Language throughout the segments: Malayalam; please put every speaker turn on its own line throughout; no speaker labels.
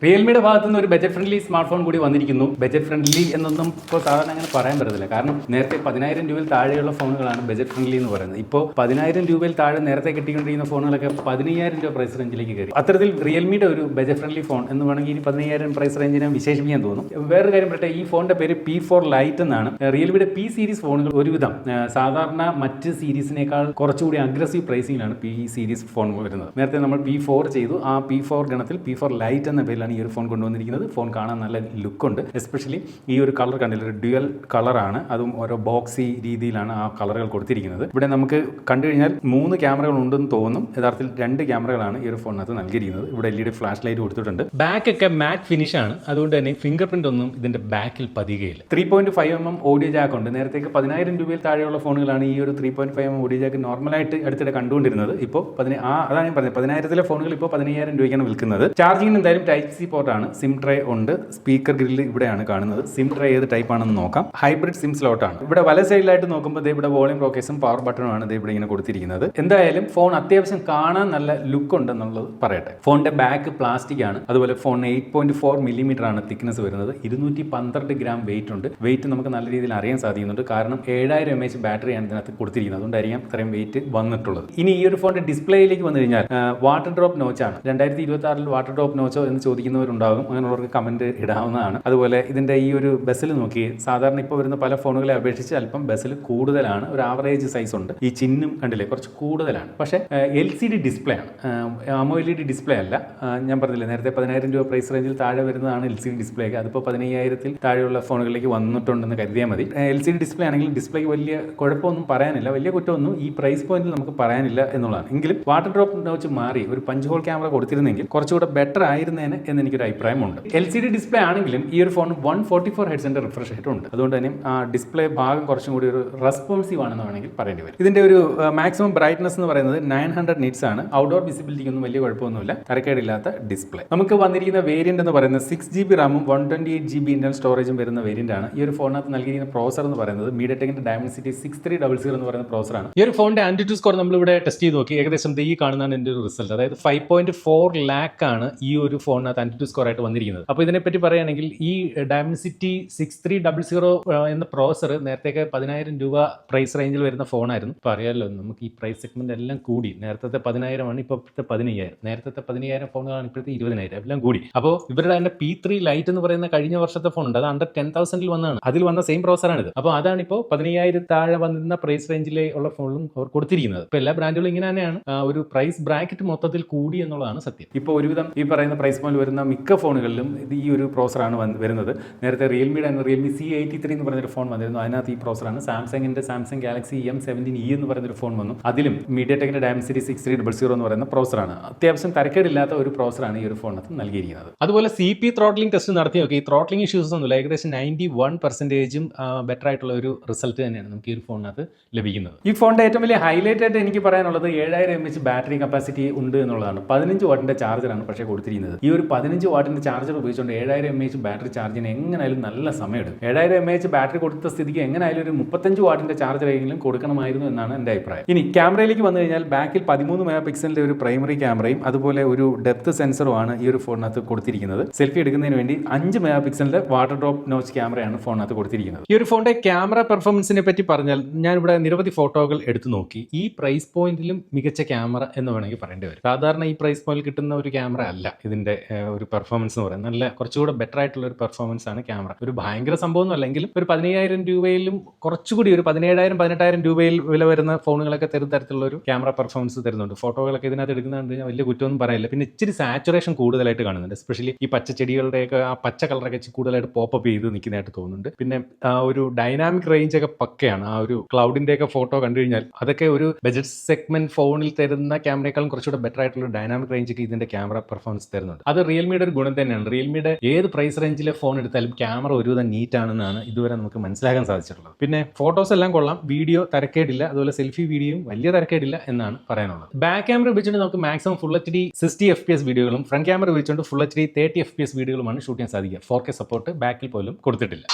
റിയൽമിയുടെ ഭാഗത്തു നിന്ന് ഒരു ബജറ്റ് ഫ്രണ്ട്ലി സ്മാർട്ട് ഫോൺ കൂടി വന്നിരിക്കുന്നു. ബജറ്റ് ഫ്രണ്ട്ലി എന്നൊന്നും ഇപ്പോൾ സാധാരണ അങ്ങനെ പറയാൻ പറ്റത്തില്ല. കാരണം നേരത്തെ 10,000 രൂപയിൽ താഴെയുള്ള ഫോണുകളാണ് ബജറ്റ് ഫ്രണ്ട്ലി എന്ന് പറയുന്നത്. ഇപ്പോൾ 10,000 രൂപയിൽ താഴെ നേരത്തെ കിട്ടിക്കൊണ്ടിരിക്കുന്ന ഫോണുകളൊക്കെ 15,000 രൂപ പ്രൈസ് റേഞ്ചിലേക്ക് കയറി. അത്തരത്തിൽ റിയൽമിയുടെ ഒരു ബജറ്റ് ഫ്രണ്ട്ലി ഫോൺ എന്ന് വേണമെങ്കിൽ ഈ 15,000 പ്രൈസ് റേഞ്ചിനെ വിശേഷിപ്പിക്കാൻ തോന്നും. വേറൊരു കാര്യം പറയട്ടെ, ഈ ഫോണിന്റെ പേര് P4 Lite എന്നാണ്. റിയൽമിയുടെ P സീരീസ് ഫോണുകൾ ഒരുവിധം സാധാരണ മറ്റ് സീരീസിനേക്കാൾ കുറച്ചുകൂടി അഗ്രസീവ് പ്രൈസിങ്ങിലാണ് P സീരീസ് ഫോൺ വരുന്നത്. നേരത്തെ നമ്മൾ P4 ചെയ്തു. ആ P4 ഗണത്തിൽ P4 Lite എന്ന പേരിലാണ് ഈ ഒരു ഫോൺ കൊണ്ടുവന്നിരിക്കുന്നത്. ഫോൺ കാണാൻ നല്ല ലുക്കുണ്ട്. എസ്പെഷ്യലി ഈ ഒരു കളർ കണ്ടില്ല, ഒരു ഡ്യുവൽ കളറാണ്. അതും ഓരോ ബോക്സി രീതിയിലാണ് ആ കളറുകൾ കൊടുത്തിരിക്കുന്നത്. ഇവിടെ നമുക്ക് കണ്ടു കഴിഞ്ഞാൽ 3 ക്യാമറകൾ ഉണ്ടെന്ന് തോന്നും. യഥാർത്ഥത്തിൽ 2 ക്യാമറകളാണ് ഈ ഒരു ഫോണിനകത്ത് നൽകിയിരിക്കുന്നത്. ഇവിടെ LED ഫ്ലാഷ് ലൈറ്റ് കൊടുത്തിട്ടുണ്ട്. ബാക്ക് ഒക്കെ മാറ്റ് ഫിനിഷ് ആണ്. അതുകൊണ്ട് തന്നെ ഫിംഗർ പ്രിന്റ് ഒന്നും ഇതിന്റെ ബാക്കിൽ പതികയില്ല. 3.5mm ഓഡിയോ ജാക്ക് ഉണ്ട്. നേരത്തേക്ക് 10,000 രൂപയിൽ താഴെയുള്ള ഫോണുകളാണ് ഈ ഒരു 3.5mm ഓഡിയോ ജാക്ക് നോർമലായിട്ട് അടുത്തിടെ കണ്ടുകൊണ്ടിരുന്നത്. ഇപ്പോൾ അതാണ് ഞാൻ പറഞ്ഞത്, 10,000 ഫോണുകൾ ഇപ്പോൾ 15,000 രൂപയ്ക്കാണ് വിൽക്കുന്നത്. ചാർജിങ്ങിന് എന്തായാലും ടൈപ്പ് സി പോർട്ടാണ്. സിം ട്രേ ഉണ്ട്. സ്പീക്കർ ഗ്രില്ല് ഇവിടെയാണ് കാണുന്നത്. സിം ട്രേ ഏത് ടൈപ്പ് ആണെന്ന് നോക്കാം. ഹൈബ്രിഡ് സിം സ്ലോട്ടാണ്. ഇവിടെ വല സൈഡിലായിട്ട് നോക്കുമ്പോൾ ഇവിടെ വോളിയം റോക്കേസും പവർ ബട്ടണുമാണ് ഇവിടെ ഇങ്ങനെ കൊടുത്തിരിക്കുന്നത്. എന്തായാലും ഫോൺ അത്യാവശ്യം കാണാൻ നല്ല ലുക്ക് ഉണ്ടെന്നുള്ളത് പറയട്ടെ. ഫോണിന്റെ ബാക്ക് പ്ലാസ്റ്റിക് ആണ്. അതുപോലെ ഫോൺ 8.4 മില്ലിമീറ്റർ ആണ് തിക്നെസ് വരുന്നത്. 212 ഗ്രാം വെയിറ്റ് ഉണ്ട്. വെയിറ്റ് നമുക്ക് നല്ല രീതിയിൽ അറിയാൻ സാധിക്കുന്നുണ്ട്. കാരണം 7000 mAh ബാറ്ററിയാണ് ഇതിനകത്ത് കൊടുത്തിരിക്കുന്നത്. അതുകൊണ്ടായിരിക്കാം ഇത്രയും വെയിറ്റ് വന്നിട്ടുള്ളത്. ഇനി ഈ ഒരു ഫോണിന്റെ ഡിസ്പ്ലേയിലേക്ക് വന്നു കഴിഞ്ഞാൽ വാട്ടർ ഡ്രോപ്പ് നോച്ചാണ്. 2026 വാട്ടർ ഡ്രോപ്പ് നോച്ചോ എന്ന് ചോദിക്കുന്നവരുണ്ടാകും. അങ്ങനെയുള്ളവർക്ക് കമന്റ് ഇടാവുന്നതാണ്. അതുപോലെ ഇതിന്റെ ഈ ഒരു ബസ്സിൽ നോക്കി, സാധാരണ ഇപ്പോൾ വരുന്ന പല ഫോണുകളെ അപേക്ഷിച്ച് അല്പം ബസ്സിൽ കൂടുതലാണ്. ഒരു ആവറേജ് സൈസ് ഉണ്ട്. ഈ ചിഹ്നം കണ്ടില്ലേ, കുറച്ച് കൂടുതലാണ്. പക്ഷേ LCD ഡിസ്പ്ലേ ആണ്. AMOLED ഡിസ്പ്ലേ അല്ല. ഞാൻ പറഞ്ഞില്ലേ, നേരത്തെ 10,000 രൂപ പ്രൈസ് റേഞ്ചിൽ താഴെ വരുന്നതാണ് LCD ഡിസ്പ്ലേ. അതിപ്പോൾ 15,000 താഴെയുള്ള ഫോണുകളിലേക്ക് വന്നിട്ടുണ്ടെന്ന് കരുതിയാൽ മതി. LCD ഡിസ്പ്ലേ ആണെങ്കിൽ ഡിസ്പ്ലേക്ക് വലിയ കുഴപ്പമൊന്നും പറയാനില്ല, വലിയ കുറ്റമൊന്നും ഈ പ്രൈസ് പോയിന്റിൽ നമുക്ക് പറയാനില്ല എന്നുള്ളതാണ്. എങ്കിലും വാട്ടർ ഡ്രോപ്പ് നോച്ച് മാറി ഒരു പഞ്ച് ഹോൾ ക്യാമറ കൊടുത്തിരുന്നെങ്കിൽ കുറച്ചുകൂടെ ബെറ്റർ ആയിരുന്നേനെ എന്ന് എനിക്കൊരു അഭിപ്രായമുണ്ട്. LCD ഡിസ്പ്ലേ ആണെങ്കിലും ഈ ഒരു ഫോൺ 144 ഹെർട്സിന്റെ റിഫ്രഷ് റേറ്റ് ഉണ്ട്. അതുകൊണ്ട് തന്നെ ആ ഡിസ്പ്ലേ ഭാഗം കുറച്ചും കൂടി ഒരു റെസ്പോൺസീവ് ആണെന്ന് വേണമെങ്കിൽ പറയേണ്ടി വരും. ഇതിന്റെ ഒരു മാക്സിമം ബ്രൈറ്റ്നസ് എന്ന് പറയുന്നത് 900 nits ആണ്. ഔട്ട്ഡോർ വിസിബിലിറ്റിക്ക് ഒന്നും വലിയ കുഴപ്പമൊന്നുമില്ല. തരക്കേടില്ലാത്ത ഡിസ്പ്ലേ. നമുക്ക് വന്നിരിക്കുന്ന വേരിയന്റ് എന്ന് പറയുന്നത് 6GB റാമും 128GB ഇന്റർണൽ സ്റ്റോറേജും വരുന്ന വേരിയന്റ് ആണ്. ഈ ഒരു ഫോണിനകത്ത് നൽകിയിരിക്കുന്ന പ്രോസർ എന്ന് പറയുന്നത് MediaTekന്റെ Dimensity 6300 എന്ന് പറയുന്ന പ്രോസറാണ്. ഈ ഒരു ഫോണിന്റെ AnTuTu സ്കോർ നമ്മൾ ഇവിടെ ടെസ്റ്റ് ചെയ്ത് നോക്കി. ഏകദേശം ഈ കാണുന്നതാണ് എന്റെ ഒരു റിസൾട്ട്. അതായത് 5.4 lakh ആണ് ഈ ഒരു ഫോണിനകത്ത് AnTuTu സ്കോർ ആയിട്ട് വന്നിരിക്കുന്നത്. അപ്പോൾ ഇതിനെപ്പറ്റി പറയുകയാണെങ്കിൽ ഈ Dimensity 6300 എന്ന പ്രോസർ നേരത്തേക്ക് 10,000 രൂപ പ്രൈസ് റേഞ്ചിൽ വരുന്ന ഫോണായിരുന്നു. ഇപ്പോൾ അറിയാമല്ലോ, നമുക്ക് ഈ പ്രൈസ് സെഗ്മെന്റ് എല്ലാം കൂടി. നേരത്തെ 10,000 ആണ്, ഇപ്പോഴത്തെ 15,000. നേരത്തെ 15,000 ഫോണുകളാണ്, ഇപ്പോഴത്തെ 20,000. എല്ലാം കൂടി. അപ്പോൾ ഇവരുടെ തന്നെ P3 Lite എന്ന് പറയുന്ന കഴിഞ്ഞ വർഷത്തെ ഫോൺ ഉണ്ട്. അത് അണ്ടർ 10,000 വന്നതാണ്. അതിൽ വന്ന സെയിം പ്രോസറാണിത്. അപ്പോൾ അതാണ് ഇപ്പോൾ 15,000 താഴെ വന്നിരുന്ന പ്രൈസ് റേഞ്ചിലെ ഉള്ള ഫോണിലും അവർ കൊടുത്തിരിക്കുന്നത്. ഇപ്പോൾ എല്ലാ ബ്രാൻഡുകളും ഇങ്ങനെ തന്നെയാണ്. ഒരു പ്രൈസ് ബ്രാക്കറ്റ് മൊത്തത്തിൽ കൂടി എന്നുള്ളതാണ് സത്യം. ഇപ്പോൾ ഒരുവിധം ഈ പറയുന്ന പ്രൈസ് പോയിന്റ് വരുന്ന മിക്ക ഫോണുകളിലും ഇത് ഈ ഒരു പ്രോസറാണ് വരുന്നത്. നേരത്തെ റിയൽമിയുടെ റിയൽമി C83 എന്ന് പറയുന്നൊരു ഫോൺ വന്നിരുന്നു. അതിനകത്ത് ഈ പ്രോസറാണ്. സാംസങ് ഗാലക്സി M17E എന്ന് പറയുന്നൊരു ഫോൺ വന്നു. അതിലും MediaTekന്റെ Dimensity 6300 എന്ന് പറയുന്ന പ്രോസറാണ്. അത്യാവശ്യം തരക്കേടില്ലാത്ത ഒരു പ്രോസറാണ് ഈ ഒരു ഫോണിനകത്ത് നൽകിയിരിക്കുന്നത്. അതുപോലെ CP ത്രോട്ട്ലിംഗ് ടെസ്റ്റ് നടത്തി നോക്കി. ത്രോട്ട്ലിംഗ് ഇഷ്യൂസ് ഒന്നുമില്ല. ഏകദേശം 91% ബെറ്റർ ആയിട്ടുള്ള ഒരു റിസൾട്ട് തന്നെയാണ് നമുക്ക് ഈ ഒരു ഫോണിനകത്ത് ലഭിക്കുന്നത്. ഈ ഫോണിന്റെ ഏറ്റവും വലിയ ഹൈലൈറ്റ് ആയിട്ട് എനിക്ക് പറയാനുള്ളത് 7000 mAh ബാറ്ററി കപ്പാസിറ്റി ഉണ്ട് എന്നുള്ളതാണ്. 15 വാട്ടിന്റെ ചാർജറാണ് പക്ഷേ കൊടുത്തിരിക്കുന്നത്. ഈ ഒരു 15 വാട്ടിന്റെ ചാർജർ ഉപയോഗിച്ചുകൊണ്ട് 7000 mAh ബാറ്ററി ചാർജിന് എങ്ങനെയായാലും നല്ല സമയമെടുക്കും. 7000 mAh ബാറ്ററി കൊടുത്ത സ്ഥിതിക്ക് എങ്ങനെയായാലും ഒരു 35 വാട്ടിന്റെ ചാർജർ എങ്കിലും കൊടുക്കണമായിരുന്നു എന്നാണ് എൻ്റെ അഭിപ്രായം. ഇനി ക്യാമറയിലേക്ക് വന്നു കഴിഞ്ഞാൽ ബാക്കിൽ 13 MP ഒരു പ്രൈമറി ക്യാമറയും അതുപോലെ ഒരു ഡെപ്ത് സെൻസറുമാണ് ഈ ഒരു ഫോണിനകത്ത് കൊടുത്തിരിക്കുന്നത്. സെൽഫി എടുക്കുന്നതിന് വേണ്ടി 5 MP വാട്ടർ ഡ്രോപ്പ് നോച്ച് ക്യാമറയാണ് ഫോണിനകത്ത് കൊടുത്തിരിക്കുന്നത്. ഈ ഒരു ഫോണിന്റെ ക്യാമറ പെർഫോമൻസിനെ പറ്റി പറഞ്ഞാൽ ഞാൻ ഇവിടെ നിരവധി ഫോട്ടോകൾ എടുത്തു നോക്കി. ഈ പ്രൈസ് പോയിന്റിലും മികച്ച ക്യാമറ എന്ന് വേണമെങ്കിൽ പറയേണ്ടി വരും. സാധാരണ ഈ പ്രൈസ് പോയിന്റിൽ കിട്ടുന്ന ഒരു ക്യാമറ അല്ല ഇതിന്റെ ഒരു പെർഫോമൻസ് എന്ന് പറയുന്നത്. നല്ല കുറച്ചുകൂടെ ബെറ്റർ ആയിട്ടുള്ള ഒരു പെർഫോമൻസ് ആണ് ക്യാമറ. ഒരു ഭയങ്കര സംഭവമൊന്നും അല്ലെങ്കിലും ഒരു 15,000 രൂപയിലും കുറച്ചുകൂടി ഒരു 17,000-18,000 രൂപയിൽ വില വരുന്ന ഫോണുകളൊക്കെ തരുന്ന തരത്തിലുള്ള ഒരു ക്യാമറ പെർഫോമൻസ് തരുന്നുണ്ട്. ഫോട്ടോകളൊക്കെ ഇതിനകത്ത് എടുക്കുന്നത് ഞാൻ വലിയ കുറ്റമൊന്നും പറയില്ല. പിന്നെ ഇച്ചിരി സാച്ചുറേഷൻ കൂടുതലായിട്ട് കാണുന്നുണ്ട്. എസ്പെഷ്യലി ഈ പച്ചച്ചെടികളുടെയൊക്കെ ആ പച്ച കളറൊക്കെ കൂടുതലായിട്ട് പോപ്പപ്പ് ചെയ്ത് നിൽക്കുന്നതായിട്ട് തോന്നുന്നുണ്ട്. പിന്നെ ആ ഒരു ഡൈനാമിക് റേഞ്ച് ഒക്കെ പക്കയാണ്. ആ ഒരു ക്ലൗഡിന്റെ ഒക്കെ ഫോട്ടോ കണ്ടു കഴിഞ്ഞാൽ അതൊക്കെ ഒരു ബജറ്റ് സെഗ്മെന്റ് ഫോണിൽ തരുന്ന ക്യാമറയെക്കാളും കുറച്ചുകൂടെ ബെറ്റർ ആയിട്ടുള്ള ഡൈനാമിക് റേഞ്ച് ഒക്കെ ഇതിന്റെ ക്യാമറ പെർഫോമൻസ് തരുന്നുണ്ട്. അത് റിയൽമിയുടെ ഒരു ഗുണം തന്നെയാണ്. റിയൽമിയുടെ ഏത് പ്രൈസ് റേഞ്ചിലെ ഫോൺ എടുത്താലും ക്യാമറ ഒരുവിധം നീറ്റ് ആണെന്നാണ് ഇതുവരെ നമുക്ക് മനസ്സിലാക്കാൻ സാധിച്ചിട്ടുള്ളത്. പിന്നെ ഫോട്ടോസ് എല്ലാം കൊള്ളാം, വീഡിയോ തരക്കേടില്ല, അതുപോലെ സെൽഫി വീഡിയോയും വലിയ തരക്കേടില്ല എന്നാണ് പറയാനുള്ളത്. ബാക്ക് ക്യാമറ ഉപയോഗിച്ചുകൊണ്ട് നമുക്ക് മാക്സിമം ഫുൾ HD 60 FPS വീഡിയോകളും ഫ്രണ്ട് ക്യാമറ ഉപയോഗിച്ചുകൊണ്ട് ഫുൾ HD 30 FPS വീഡിയോകളുമാണ് ഷൂട്ട് ചെയ്യാൻ സാധിക്കുക. 4K സപ്പോർട്ട് ബാക്കിൽ പോലും കൊടുത്തിട്ടില്ല.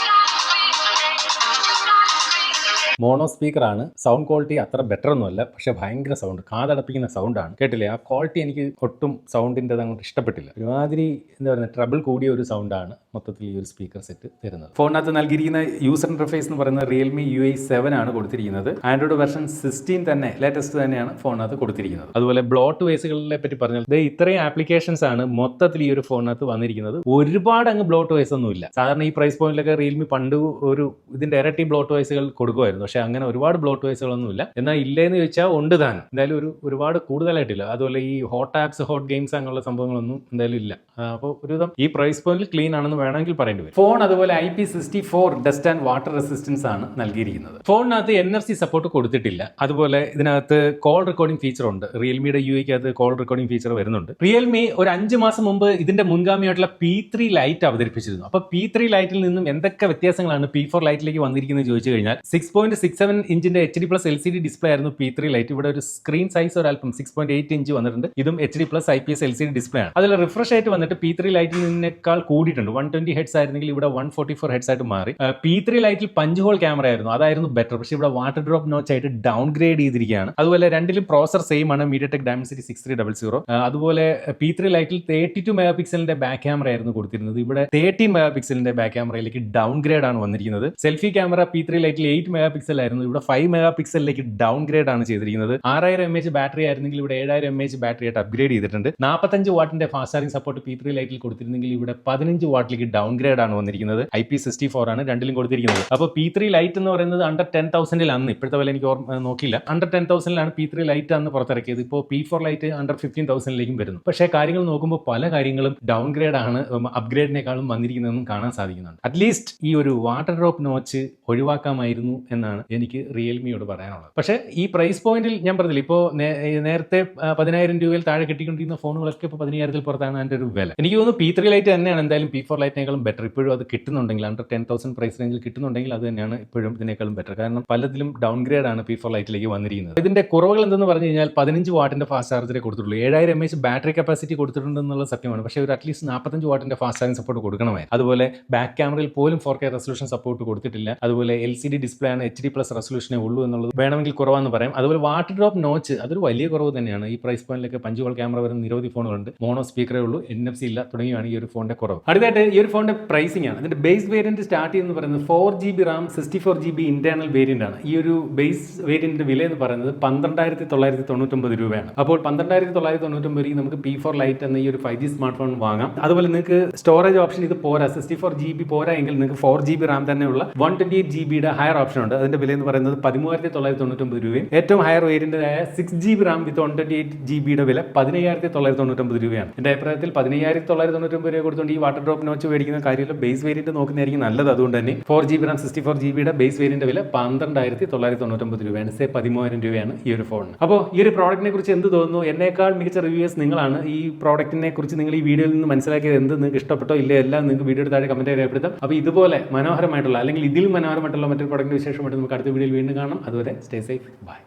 മോണോ സ്പീക്കറാണ്. സൗണ്ട് ക്വാളിറ്റി അത്ര ബെറ്റർ ഒന്നുമല്ല, പക്ഷെ ഭയങ്കര സൗണ്ട്, കാതടപ്പിക്കുന്ന സൗണ്ടാണ്. കേട്ടില്ലേ, ആ ക്വാളിറ്റി എനിക്ക് ഒട്ടും സൗണ്ടിൻ്റെ അങ്ങോട്ട് ഇഷ്ടപ്പെട്ടില്ല. ഒരുമാതിരി എന്താ പറയുക, ട്രബിൾ കൂടിയ ഒരു സൗണ്ടാണ് മൊത്തത്തിൽ ഈ ഒരു സ്പീക്കർ സെറ്റ് തരുന്നത്. ഫോണിനകത്ത് നൽകിയിരിക്കുന്ന യൂസർ ഇന്റർഫേസ് എന്ന് പറയുന്നത് റിയൽമി UI 7 ആണ് കൊടുത്തിരിക്കുന്നത്. ആൻഡ്രോയിഡ് വെർഷൻ 16 തന്നെ ലേറ്റസ്റ്റ് തന്നെയാണ് ഫോണിനകത്ത് കൊടുത്തിരിക്കുന്നത്. അതുപോലെ ബ്ലോട്ട് വേസുകളെ പറ്റി പറഞ്ഞാൽ ഇത്രയും ആപ്ലിക്കേഷൻസ് ആണ് മൊത്തത്തിൽ ഈ ഒരു ഫോണിനകത്ത് വന്നിരിക്കുന്നത്. ഒരുപാട് അങ്ങ് ബ്ലോട്ട് വേസ് ഒന്നും ഇല്ല. സാധാരണ ഈ പ്രൈസ് പോയിന്റിലൊക്കെ റിയൽമി പണ്ട് ഒരു ഇതിന്റെ ഇരട്ടി ബ്ലോട്ട് വേസുകൾ കൊടുക്കുമായിരുന്നു. പക്ഷെ അങ്ങനെ ഒരുപാട് ബ്ലോട്ട് വേസുകളൊന്നും ഇല്ല. എന്നാൽ ഇല്ലേന്ന് ചോദിച്ചാൽ ഉണ്ട് താൻ. എന്തായാലും ഒരുപാട് കൂടുതലായിട്ടില്ല. അതുപോലെ ഈ ഹോട്ട് ആപ്സ്, ഹോട്ട് ഗെയിംസ് അങ്ങനെയുള്ള സംഭവങ്ങളൊന്നും എന്തായാലും ഇല്ല. അപ്പോൾ ഒരുവിധം ഈ പ്രൈസ് പോയിന്റിൽ ക്ലീൻ ആണെന്ന് വേണമെങ്കിൽ പറയേണ്ടി വരും. ഫോൺ അതുപോലെ IP64 dust and water resistance ആണ് നൽകിയിരിക്കുന്നത്. ഫോണിനകത്ത് NFC സപ്പോർട്ട് കൊടുത്തിട്ടില്ല. അതുപോലെ ഇതിനകത്ത് കോൾ റെക്കോർഡിംഗ് ഫീച്ചർ ഉണ്ട്. റിയൽമിയുടെ UIക്കകത്ത് കോൾ റെക്കോർഡിംഗ് ഫീച്ചർ വരുന്നുണ്ട്. റിയൽമി ഒരു 5 മാസം മുമ്പ് ഇതിന്റെ മുൻഗാമിയായിട്ടുള്ള P3 ലൈറ്റ് അവതരിപ്പിച്ചിരുന്നു. അപ്പോൾ P3 ലൈറ്റിൽ നിന്നും എന്തൊക്കെ വ്യത്യാസങ്ങളാണ് P4 ലൈറ്റിലേക്ക് വന്നിരിക്കുന്നത് ചോദിച്ചു കഴിഞ്ഞാൽ 6.67 ഇഞ്ചിന്റെ HD+ LCD ഡിസ്പ്ലേ ആയിരുന്നു P3 ലൈറ്റ്. ഇവിടെ ഒരു സ്ക്രീൻ സൈസ് ഒരു അല്പം 6.8 ഇഞ്ച് വന്നിട്ടുണ്ട്. ഇതും HD+ IPS LCD ഡിസ്പ്ലേ ആണ്. അതിൽ റിഫ്രഷ് ആയിട്ട് വന്നിട്ട് P3 ലൈറ്റിൽ നിന്നേക്കാൾ കൂടിയിട്ടുണ്ട്. 120 ഹെഡ്സ് ആയിരുന്നെങ്കിൽ ഇവിടെ 144 ഹെഡ്സ് ആയിട്ട് മാറി. P3 ലൈറ്റിൽ പഞ്ച് ഹോൾ ക്യാമറ ആയിരുന്നു, അതായിരുന്നു ബെറ്റർ. പക്ഷേ ഇവിടെ വാട്ടർ ഡ്രോപ്പ് നോച്ച് ആയിട്ട് ഡൗൺ ഗ്രേഡ് ചെയ്തിരിക്കുകയാണ്. അതുപോലെ രണ്ടിലും പ്രോസർ സെയിം ആണ്, MediaTek Dimensity 6300. അതുപോലെ P3 ലൈറ്റിൽ 32 മെഗാ പിക്സലിന്റെ ബാക്ക് ക്യാമറ ആയിരുന്നു കൊടുത്തിരുന്നത്. ഇവിടെ 13 മെഗാ പിക്സലിന്റെ ബാക്ക് ക്യാമറയിലേക്ക് ഡൗൺ ഗ്രേഡ് ആണ് വന്നിരിക്കുന്നത്. സെൽഫി ക്യാമറ P3 ലൈറ്റിൽ 8 മെഗാ പിക്സൽ ആയിരുന്നു, ഇവിടെ 5 മെഗാ പിക്സലിലേക്ക് ഡൗൺ ഗ്രേഡ് ആണ് ചെയ്തിരിക്കുന്നത്. 6000 mAh ബാറ്ററി ആയിരുന്നെങ്കിൽ ഇവിടെ 7000 mAh ബാറ്ററി ആയിട്ട് അപ്ഗ്രേഡ് ചെയ്തിട്ടുണ്ട്. 45 വാട്ടിന്റെ ഫാസ്റ്റ് ചാർജിംഗ് സപ്പോർട്ട് P3 ലൈറ്റിൽ കൊടുത്തിരുന്നെങ്കിൽ ഇവിടെ 15 വാട്ടിലേക്ക് ഡൗൺ ഗ്രേഡ് ആണ് വന്നിരിക്കുന്നത്. IP64 ആണ് രണ്ടിലും കൊടുത്തിരിക്കുന്നത്. അപ്പോൾ P3 ലൈറ്റ് എന്ന് പറയുന്നത് അണ്ടർ 10,000 അന്ന്, ഇപ്പോഴത്തെ വില എനിക്ക് നോക്കിയില്ല, അണ്ടർ 10,000 P3 ലൈറ്റ് അന്ന് പുറത്തിറക്കിയത്. ഇപ്പോൾ P4 ലൈറ്റ് അണ്ടർ 15,000 വരുന്നു. പക്ഷേ കാര്യങ്ങൾ നോക്കുമ്പോൾ പല കാര്യങ്ങളും ഡൗൺ ഗ്രേഡ് ആണ്, അപ്ഗ്രേഡിനേക്കാളും വന്നിരിക്കുന്നതെന്നും കാണാൻ സാധിക്കുന്നുണ്ട്. അറ്റ്ലീസ്റ്റ് ഈ ഒരു വാട്ടർ ഡ്രോപ്പ് നോച്ച് ഒഴിവാക്കാമായിരുന്നു എന്നാണ് എനിക്ക് റിയൽമിയോട് പറയാനുള്ളത്. പക്ഷേ ഈ പ്രൈസ് പോയിന്റിൽ ഞാൻ പറഞ്ഞില്ല, ഇപ്പോൾ നേരത്തെ 10,000 രൂപയിൽ താഴെ കിട്ടിക്കൊണ്ടിരിക്കുന്ന ഫോണുകളൊക്കെ ഇപ്പോൾ 10,000 പുറത്താണ് അതിൻ്റെ ഒരു വില. എനിക്ക് തോന്നുന്നു P3 ലൈറ്റ് തന്നെയാണ് എന്തായാലും P4 ലൈറ്റിനേക്കാളും ബെറ്റർ. ഇപ്പോഴും അത് കിട്ടുന്നുണ്ടെങ്കിൽ അണ്ടർ 10,000 പ്രൈസ് റേഞ്ചിൽ കിട്ടുന്നുണ്ടെങ്കിൽ അത് തന്നെയാണ് ഇപ്പോഴും ഇതിനേക്കാളും ബെറ്റർ. കാരണം പലതിലും ഡൗൺ ഗ്രേഡ് ആണ് P4 ലൈറ്റിലേക്ക് വന്നിരിക്കുന്നത്. ഇതിന്റെ കുറവുകൾ എന്തെന്ന് പറഞ്ഞു കഴിഞ്ഞാൽ 15 വാട്ടിന്റെ ഫാസ്റ്റ് ചാർജറേ കൊടുത്തിട്ടുള്ളൂ. 7000 mAh ബാറ്ററി കപ്പാസിറ്റി കൊടുത്തിട്ടുണ്ടെന്നുള്ള സത്യമാണ്. പക്ഷേ ഒരു അറ്റ്ലീസ്റ്റ് 45 വാട്ടിന്റെ ഫാസ്റ്റ് ചാർജിംഗ് സപ്പോർട്ട് കൊടുക്കണമായിരുന്നു. അതുപോലെ ബാക്ക് ക്യാമറയിൽ പോലും 4K റെസൊല്യൂഷൻ സപ്പോർട്ട് കൊടുത്തിട്ടില്ല. അതുപോലെ LCD ഡിസ്പ്ലേ ആണ്, HD+ റെസൊല്യൂഷനേ ഉള്ളൂ എന്നുള്ളത് വേണമെങ്കിൽ കുറവാന്ന് പറയാം. അതുപോലെ വാട്ടർ ഡ്രോപ്പ് നോച്ച് അതൊരു വലിയ കുറവ് തന്നെയാണ്. ഈ പ്രൈസ് പോയിന്റിലൊക്കെ പഞ്ച് ഹോൾ ക്യാമറ വരുന്ന നിരവധി ഫോണുകളുണ്ട്. മോണോ സ്പീക്കറേ ഉള്ളൂ, NFC ഇല്ല, തുടങ്ങിയാണ് ഈ ഒരു ഫോണിന്റെ കുറവ്. അടുത്തായിട്ട് ഈ ഒരു ഫോണിന്റെ പ്രൈസിംഗ് ആണ്. ഇതിന്റെ ബേസ് വേരിയന്റ് സ്റ്റാർട്ട് ചെയ്യുന്നത് പറയുന്നത് 4GB RAM 64GB internal variant ആണ്. ഈ ഒരു ബേസ് വേരിയന്റിന്റെ വില എന്ന് പറയുന്നത് 12,999 രൂപയാണ്. അപ്പോൾ 12,999 നമുക്ക് P4 ലൈറ്റ് എന്ന ഈ ഒരു 5G സ്മാർട്ട് ഫോൺ വാങ്ങാം. അതുപോലെ നിങ്ങൾക്ക് സ്റ്റോറേജ് ഓപ്ഷൻ ഇത് പോരാ, 64GB പോരാ എങ്കിൽ നിങ്ങൾക്ക് 4GB RAM തന്നെയുള്ള 128GBയുടെ ഹയർ ഓപ്ഷൻ ഉണ്ട്. അതിന്റെ വില എന്ന് പറയുന്നത് 13,999 രൂപയും ഏറ്റവും ഹയർ വേരിയന്റായ 6GB RAM വിത്ത് 128GBയുടെ വില 15,999 രൂപയാണ്. എന്റെ അഭിപ്രായത്തിൽ 15,999 രൂപ കൊടുത്തുകൊണ്ട് ഈ വാട്ടർ ഡ്രോപ്പ് നോച്ച് മേടിക്കുന്ന കാര്യമില്ല. ബേസ് വേരിയന്റ് നോക്കുന്നതായിരിക്കും നല്ലത്. അതുകൊണ്ട് തന്നെ 4GB RAM 64GBയുടെ ബേസ് വേരിയന്റ് വില 12,999 രൂപയാണ്. 13,000 രൂപയാണ് ഈ ഒരു ഫോണിന്. അപ്പോൾ ഈ ഒരു പ്രോഡക്റ്റിനെ കുറിച്ച് എന്ത് തോന്നുന്നു? എന്നേക്കാൾ മികച്ച റിവ്യൂസ് നിങ്ങളാണ്. ഈ പ്രോഡക്റ്റിനെ കുറിച്ച് നിങ്ങൾ ഈ വീഡിയോയിൽ നിന്ന് മനസ്സിലാക്കിയത് എന്ത്, നിങ്ങൾക്ക് ഇഷ്ടപ്പെട്ടോ ഇല്ല എല്ലാം നിങ്ങൾക്ക് വീഡിയോ താഴെ കമന്റ് രേഖപ്പെടുത്താം. അപ്പോൾ ഇതുപോലെ മനോഹരമായിട്ടുള്ള അല്ലെങ്കിൽ ഇതിൽ മനോഹരമായിട്ടുള്ള മറ്റൊരു പ്രോഡക്റ്റിന്റെ വിശേഷമായിട്ട് നമുക്ക് അടുത്ത വീഡിയോയിൽ വീണ്ടും കാണാം. അതുവരെ സ്റ്റേ സേഫ്, ബൈ.